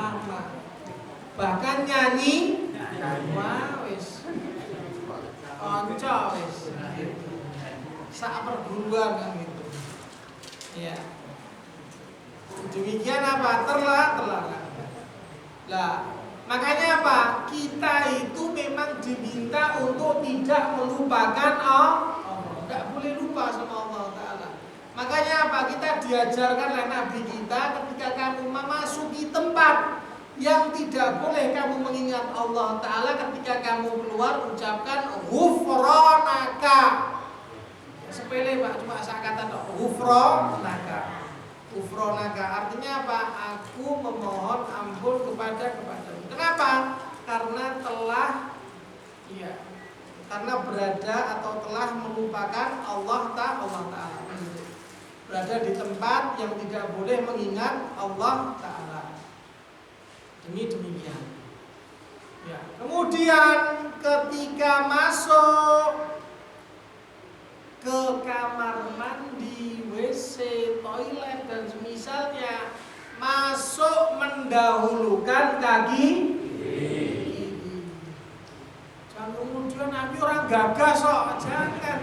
lama. Bahkan nyanyi wah wis onco wis sak perguruan kan gitu. Ya. Demikian apa? Terlarang. Lah, makanya apa? Kita itu memang diminta untuk tidak melupakan Allah. Enggak boleh lupa sama Allah Ta'ala. Makanya apa? Kita diajarkan oleh Nabi kita ketika kamu memasuki tempat yang tidak boleh kamu mengingat Allah Ta'ala, ketika kamu keluar ucapkan ghufranaka. Sepele Pak, cuma kata ghufranaka. Ghufranaka artinya apa? Aku memohon ampun kepadamu. Kenapa? Karena karena berada atau telah melupakan Allah Ta'ala. Berada di tempat yang tidak boleh mengingat Allah Ta'ala. Demikian. Ya. Kemudian ketika masuk ke kamar mandi, WC, toilet dan semisalnya, masuk mendahulukan kaki kiri. Jangan kemudian Nabi orang gagah sok, jangan.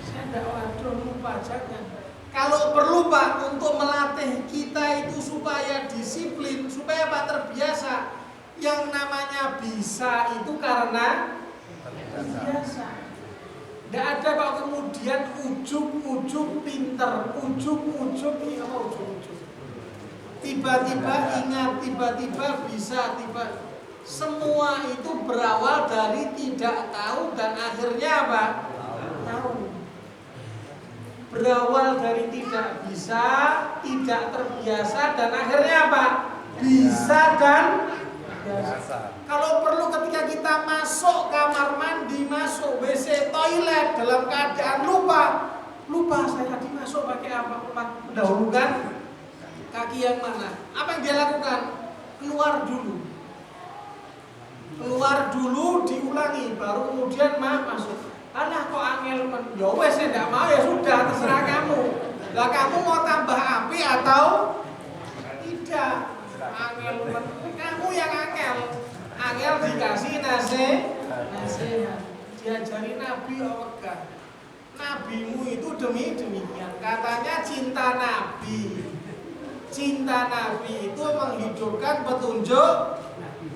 Saya tidak waduh lupa, jangan. Kalau perlu Pak, untuk melatih kita itu supaya disiplin, supaya Pak terbiasa. Yang namanya bisa itu karena biasa. Tidak ada kok kemudian ujung-ujung pinter, ujung-ujung tiba-tiba ingat, tiba-tiba bisa, semua itu berawal dari tidak tahu dan akhirnya apa? Tahu. Berawal dari tidak bisa, tidak terbiasa dan akhirnya apa? Bisa dan biasa. Kalau perlu ketika kita masuk kamar mandi, masuk WC, toilet dalam keadaan lupa saya tadi masuk pakai apa? Mendahulukan kaki yang mana? Apa yang dia lakukan? Keluar dulu diulangi, baru kemudian masuk. Alah kok angel men? Ya wes saya tidak mau, ya sudah terserah kamu. Lah kamu mau tambah api atau tidak? Angel men, kamu yang angel. Angel dikasih nasihat. Diajari Nabi wegah. Nabimu itu demikian. Katanya cinta Nabi. Cinta Nabi itu menghidupkan petunjuk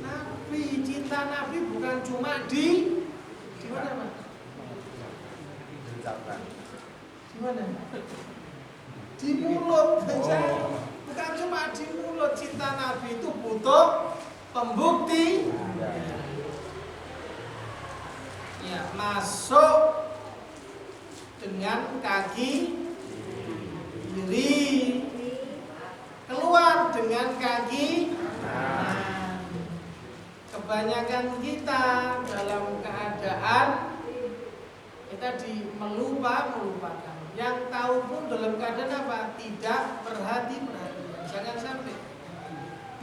Nabi. Cinta Nabi bukan cuma di mana Pak? Di mana? Di mulut saja. Bukan cuma di mulut. Cinta Nabi itu butuh pembukti. Ya, masuk dengan kaki kiri, keluar dengan kaki kanan. Kebanyakan kita dalam keadaan kita melupakan. Yang tahu pun dalam keadaan apa? Tidak perhatian. Jangan sampai.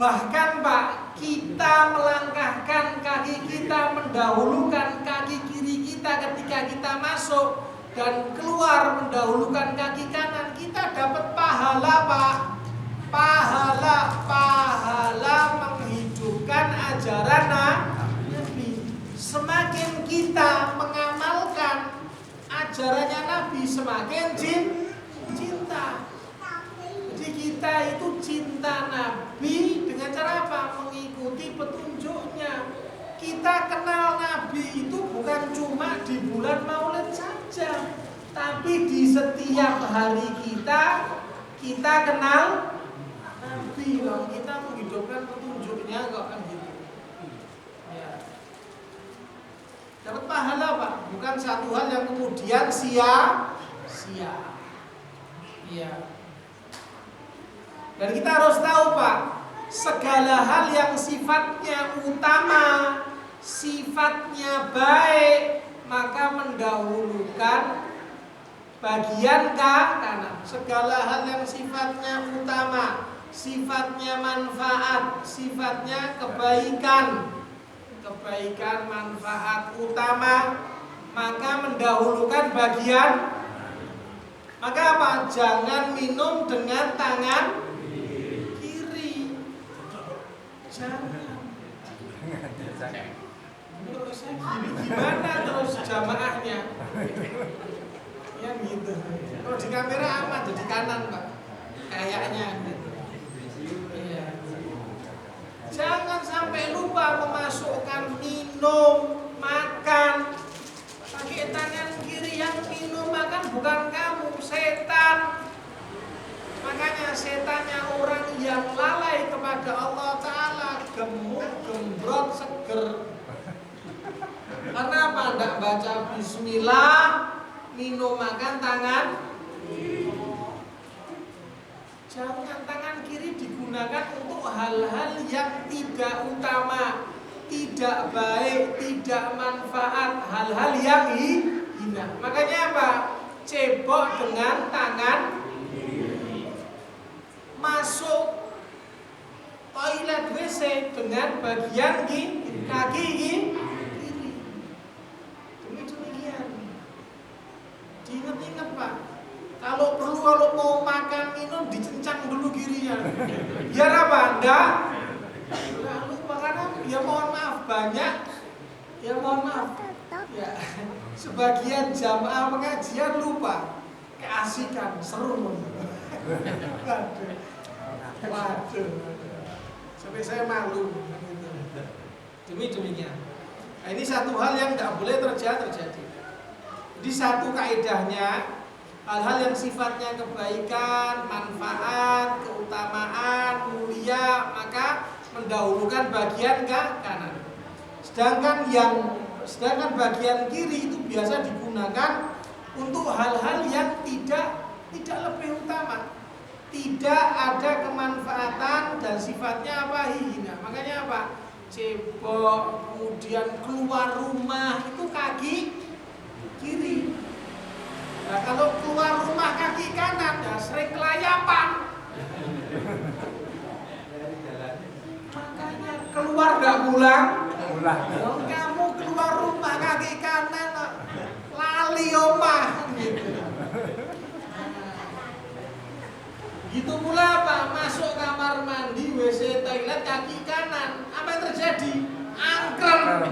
Bahkan Pak, kita melangkahkan kaki kita, mendahulukan kaki kiri kita ketika kita masuk dan keluar mendahulukan kaki kanan, kita dapat pahala Pak. Pahala menghidupkan ajaran Nabi. Semakin kita mengamalkan ajarannya Nabi, semakin cinta. Jadi kita itu cinta Nabi dengan cara apa? Mengikuti petunjuknya. Kita kenal Nabi itu bukan cuma di bulan Maulid saja, tapi di setiap hari kita kenal Nabi. Loh, kita menghidupkan petunjuknya kok kan gitu. Ya. Dapat pahala Pak, bukan satu hal yang kemudian sia-sia. Iya. Dan kita harus tahu Pak, segala hal yang sifatnya utama, sifatnya baik, maka mendahulukan bagian kanan. Segala hal yang sifatnya utama, sifatnya manfaat, sifatnya kebaikan, manfaat utama, maka mendahulukan bagian. Maka apa? Jangan minum dengan tangan kiri. Jangan. Menurut saya gimana terus jamaahnya? Ya gitu. Kalau di kamera aman jadi kanan Pak. Kayaknya. Iya. Jangan sampai lupa memasukkan minum, makan. Pakai tangan kiri, yang minum makan bukan kamu, setan. Makanya setannya orang yang lalai kepada Allah Ta'ala, gemuk, gembrot, seger. Karena apa? Tidak baca bismillah, minum makan tangan. Jangan tangan kiri digunakan untuk hal-hal yang tidak utama, tidak baik, tidak manfaat, hal-hal yang hina. Makanya apa? Cebok dengan tangan masuk toilet WC dengan bagian kaki kiri. Demikian. Diingat-ingat Pak. Kalau perlu kalau mau makan minum dicencang dulu kirinya. Biar apa? Enggak. Lalu karena ya mohon maaf banyak. Ya mohon maaf. Ya sebagian jamaah pengajian lupa. Keasikan, seru. Waduh. Sampai saya malu. Demikian. Nah, ini satu hal yang tidak boleh terjadi. Jadi satu kaidahnya, hal-hal yang sifatnya kebaikan, manfaat, keutamaan, mulia, maka mendahulukan bagian kanan. Sedangkan bagian kiri itu biasa digunakan untuk hal-hal yang tidak lebih utama. Tidak ada kemanfaatan dan sifatnya apa? Hina. Makanya apa? Cebok, kemudian keluar rumah itu kaki kiri. Nah, kalau keluar rumah kaki kanan ya sering kelayapan. Makanya keluar gak pulang. Kamu keluar rumah kaki kanan lali omah gitu. Gitu pula apa? Masuk kamar mandi, WC, toilet kaki kanan. Apa yang terjadi? Angkrem.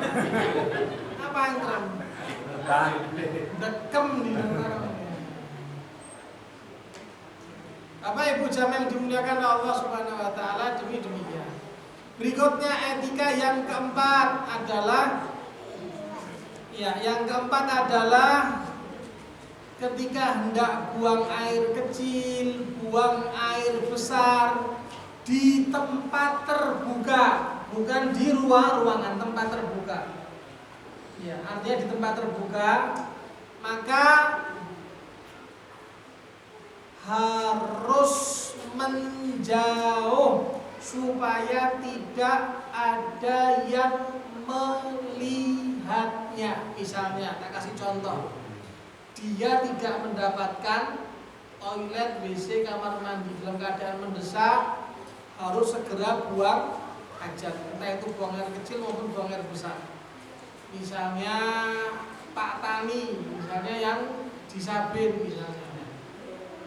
Apa angkrem? Dekem di dalam. Apa Ibu jamaah yang dimuliakan Allah Subhanahu wa taala, demikian. Berikutnya etika yang keempat adalah ketika hendak buang air kecil, buang air besar di tempat terbuka, bukan di ruangan, tempat terbuka. Ya, artinya di tempat terbuka, maka harus menjauh supaya tidak ada yang melihatnya. Misalnya, saya kasih contoh. Dia tidak mendapatkan toilet, WC, kamar mandi dalam keadaan mendesak, harus segera buang hajat, entah itu buang air kecil maupun buang air besar. Misalnya Pak Tani, misalnya yang di Sabin misalnya.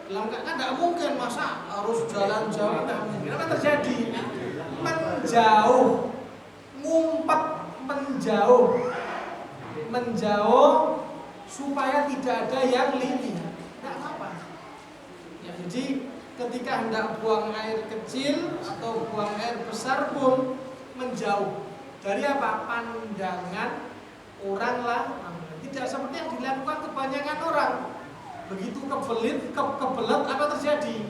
Dalam kan tidak mungkin masa harus jalan jauh, tidak mungkin. Apa terjadi? Menjauh, ngumpet, menjauh supaya tidak ada yang lihat. Tidak apa-apa. Ya, jadi ketika hendak buang air kecil atau buang air besar pun menjauh dari apa? Pandangan orang lah. Tidak seperti yang dilakukan kebanyakan orang. Begitu kebelet apa terjadi?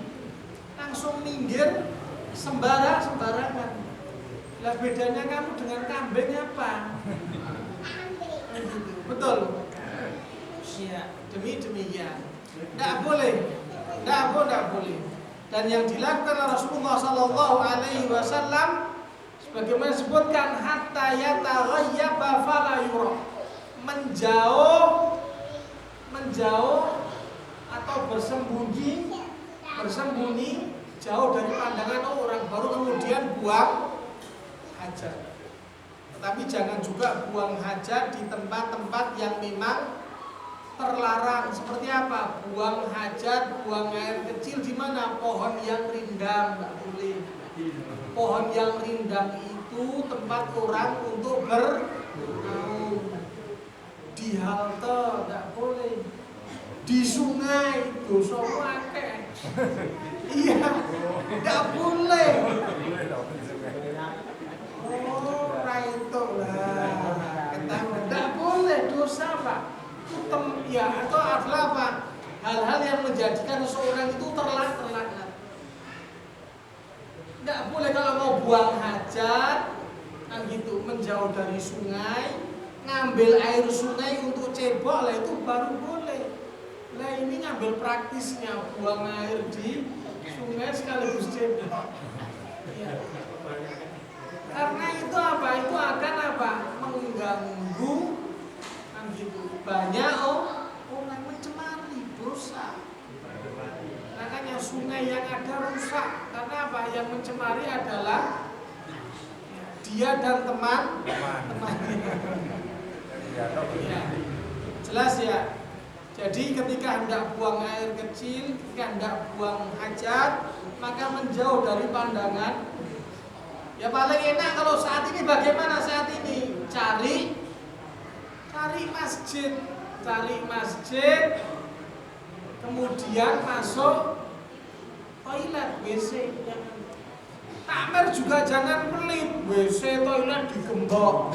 Langsung minggir sembarangan. Lah bedanya kamu dengan kambing apa? Betul. Ya, demikian. Tidak boleh. Dan yang dilakukan Rasulullah Sallallahu Alaihi Wasallam, sebagaimana disebutkan, hatta yataghayyaba fala yura, menjauh atau bersembunyi jauh dari pandangan orang, baru kemudian buang hajat. Tetapi jangan juga buang hajat di tempat-tempat yang memang terlarang. Seperti apa? Buang hajat, buang air kecil di mana? Pohon yang rindang, nggak boleh. pohon yang rindang itu tempat orang untuk bernaung. Di halte tidak boleh. Di sungai dosa akeh. Iya, tidak boleh. Oh, itu lah. Tidak boleh dosa Pak. Ya atau adalah apa? Hal-hal yang menjadikan seseorang itu terlaknat. Tidak boleh kalau mau buang hajat, kan gitu, menjauh dari sungai, ngambil air sungai untuk cebok lah itu baru boleh. Nah ini ngambil praktisnya, buang air di sungai sekaligus cebok. Ya. Karena itu apa? Itu akan apa? Mengganggu, kan gitu. Banyak orang mencemari dosa. Makanya sungai yang ada rusak. Karena apa? Yang mencemari adalah dia dan teman-temannya. Ya. Jelas ya. Jadi ketika hendak buang air kecil, ketika hendak buang hajat, maka menjauh dari pandangan. Ya paling enak kalau saat ini bagaimana saat ini? Cari masjid, kemudian masuk toilet WC. Takmer juga jangan pelit, WC toilet digembok,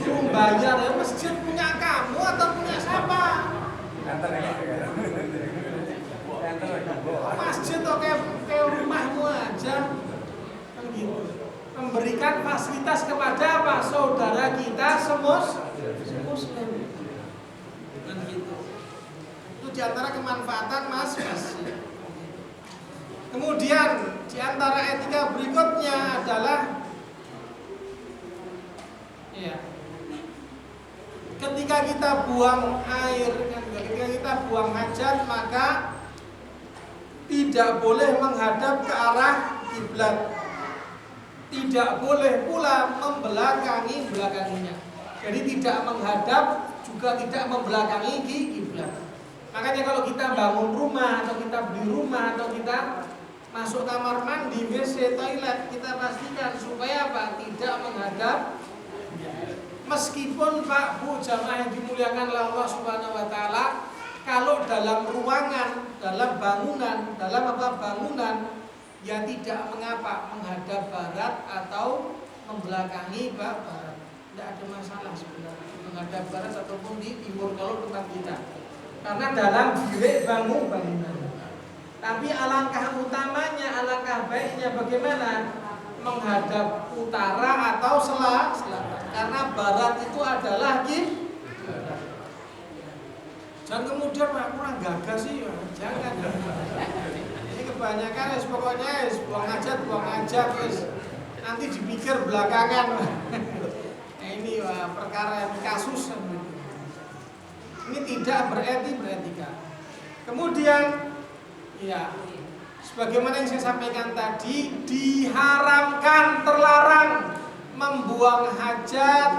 suruh bayar. Ya masjid punya kamu atau punya siapa? Masjid atau kayak rumahmu aja, kan gitu. Memberikan fasilitas kepada apa? Saudara kita Muslim. Kan gitu. Itu diantara kemanfaatan masjid. Kemudian diantara etika berikutnya adalah ya, ketika kita buang air, ketika kita buang hajat, maka tidak boleh menghadap ke arah kiblat. Tidak boleh pula membelakanginya. Jadi tidak menghadap, juga tidak membelakangi kiblat. Makanya kalau kita bangun rumah, atau kita beli rumah, atau kita masuk kamar mandi, WC, toilet, kita pastikan supaya apa? Tidak menghadap. Meskipun Pak Bu jamaah yang dimuliakan oleh Allah Subhanahu wa taala, kalau dalam ruangan, dalam bangunan ya tidak mengapa menghadap barat atau membelakangi barat. Tidak ada masalah sebenarnya menghadap barat ataupun di timur kalau tempat kita. Karena dalam bilik bangunan. Tapi alangkah utamanya, alangkah baiknya bagaimana? Menghadap utara atau selatan. Karena barat itu adalah kiblat. Jangan kemudian kurang gagah sih, jangan. Ini kebanyakan pokoknya buang hajat nanti dipikir belakangan. Nah ini perkara kasus. Ini tidak beretika. Kemudian ya, sebagaimana yang saya sampaikan tadi, diharamkan, terlarang membuang hajat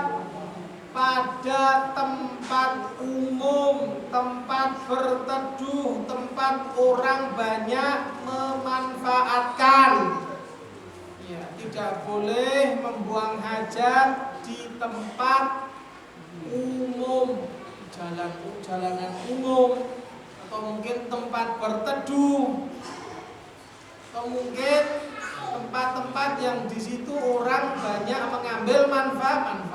pada tempat umum, tempat berteduh, tempat orang banyak memanfaatkan. Ya, tidak boleh membuang hajat di tempat umum, jalanan umum, atau mungkin tempat berteduh, atau mungkin tempat-tempat yang di situ orang banyak mengambil manfaat.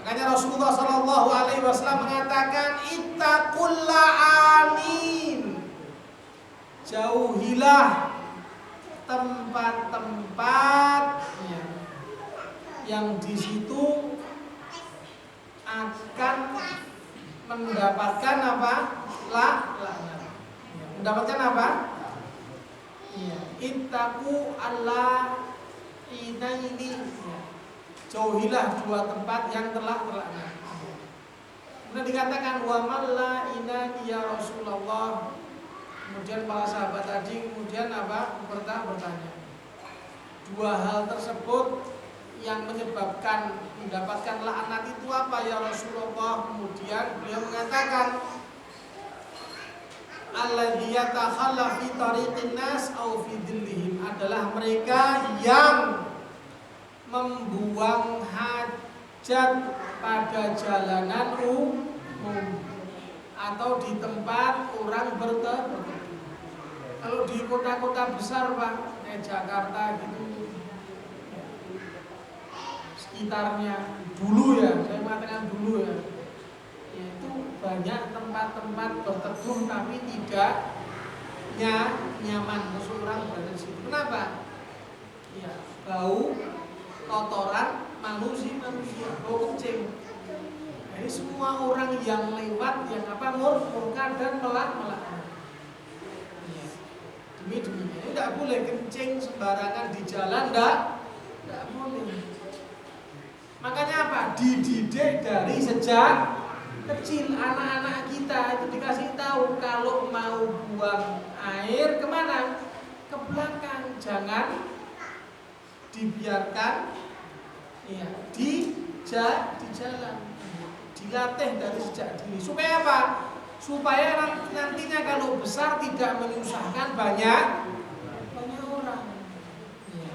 Makanya Rasulullah Shallallahu Alaihi Wasallam mengatakan, ittaqulla amin, jauhilah tempat-tempat yang di situ akan mendapatkan apa? Laknat. Mendapatkan apa? Ittaqu Allah inaini. Jauhilah dua tempat yang telah terlaknat. Kemudian dikatakan wa malla inani ya Rasulullah. Kemudian para sahabat tadi kemudian apa? Bertanya. Dua hal tersebut yang menyebabkan mendapatkan laknat itu apa ya Rasulullah? Kemudian beliau mengatakan alladzi yatakhalla fi tariqin nas au fi dhillihim, adalah mereka yang membuang hajat pada jalanan umum atau di tempat orang berteduh. Kalau di kota-kota besar Pak, kayak Jakarta gitu, sekitarnya dulu ya, saya mengatakan dulu ya, itu banyak tempat-tempat berteduh tapi tidak nyaman untuk orang berada di situ. Kenapa? Ya, bau kotoran manusia, bau kencing. Jadi semua orang yang lewat yang murka dan melak. Demi-demi ini tidak boleh kencing sembarangan di jalan, tidak boleh. Makanya apa? Dididik dari sejak kecil, anak-anak kita itu dikasih tahu kalau mau buang air kemana? Ke belakang, jangan dibiarkan ya, di jalan. Dilatih dari sejak dini. Supaya apa? Supaya nantinya kalau besar tidak menyusahkan banyak orang. Ya.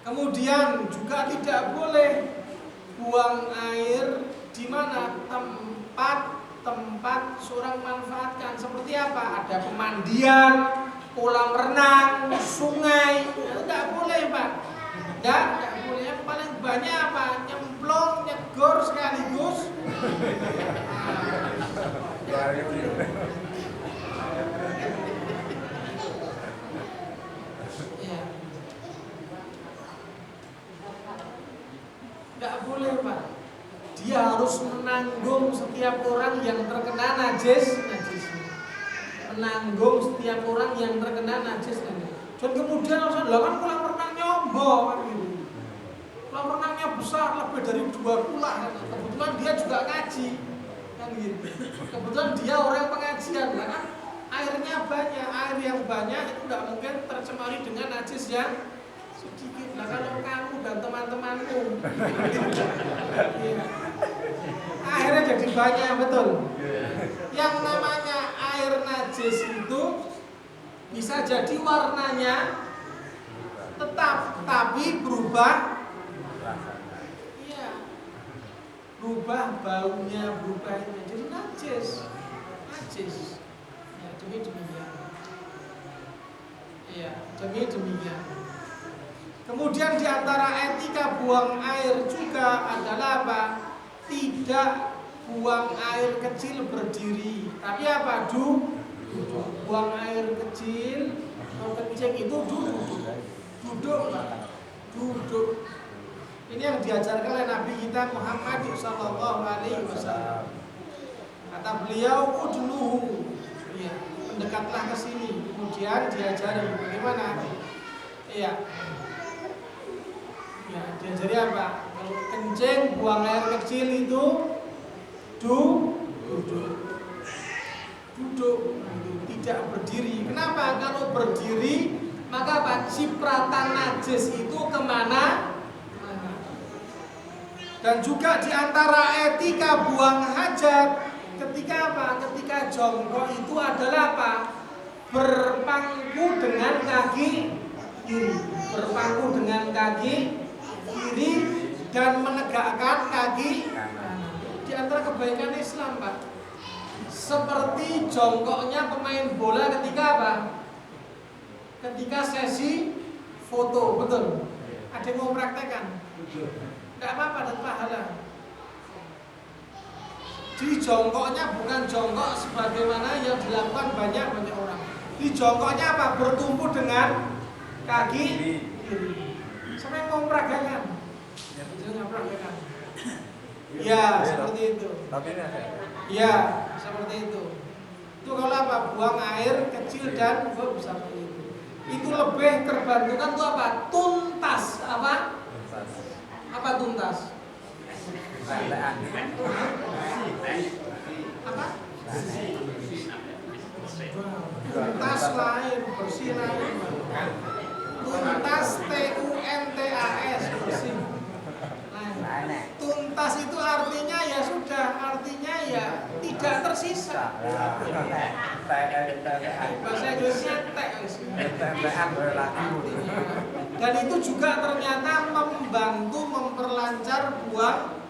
Kemudian juga tidak boleh buang air di mana tempat seorang manfaatkan. Seperti apa? Ada pemandian, kolam renang, sungai. Itu tidak boleh Pak. Tidak boleh. Yang paling banyak apa? Nyemplung, nyegor sekaligus. Nggak boleh Pak. Dia harus menanggung setiap orang yang terkena najis. Menanggung setiap orang yang terkena najis. Dan kemudian harus dilakukan kolam renang nyombong kan gitu. Kolam renangnya besar, lebih dari 2 pulau. Kebetulan dia juga ngaji kan gitu. Kebetulan dia orang pengajian kan, airnya banyak. Air yang banyak itu nggak mungkin tercemari dengan najis yang sedikit. Nah kalau kamu dan teman-temanmu akhirnya jadi banyak, betul. Yang namanya air najis itu bisa jadi warnanya tetap, tapi berubah. Iya, berubah baunya, berubah ini, jadi najis. Ya, demikian. Iya, demikian. Kemudian di antara etika buang air juga adalah apa? Tidak buang air kecil berdiri, tapi apa? Duduk. Buang air kecil atau kencing itu duduk. Ini yang diajarkan oleh Nabi kita Muhammad SAW. Kata beliau, udnuhu, ya, mendekatlah ke sini. Kemudian diajari bagaimana? Iya. Ya, diajari apa? Kalau kencing, buang air kecil itu duduk, tidak berdiri. Kenapa? Kalau berdiri, maka apa? Cipratan najis itu kemana? Dan juga diantara etika buang hajat, ketika apa? Ketika jongkok itu adalah apa? Berpangku dengan kaki kiri, kiri dan menegakkan kaki kanan. Di antara kebaikan Islam Pak, seperti jongkoknya pemain bola ketika apa? Ketika sesi foto, betul. Ada yang mau praktekkan? Tidak apa-apa, dan pahala. Di jongkoknya bukan jongkok sebagaimana yang dilakukan banyak orang. Di jongkoknya apa? Bertumpu dengan kaki kiri. Siapa yang mau praktekkan? Ya, seperti itu. Ya, seperti itu. Itu kalau apa? Buang air kecil dan besar itu. Itu lebih terbantukan tuh apa? Tuntas. Apa? Apa tuntas? Apa? Tuntas lain, bersih lain. Tuntas TUNTAS, bersih. Tuntas itu artinya ya sudah, artinya ya tidak tersisa. Bahasa Inggrisnya tek. lagi. Dan itu juga ternyata membantu memperlancar buang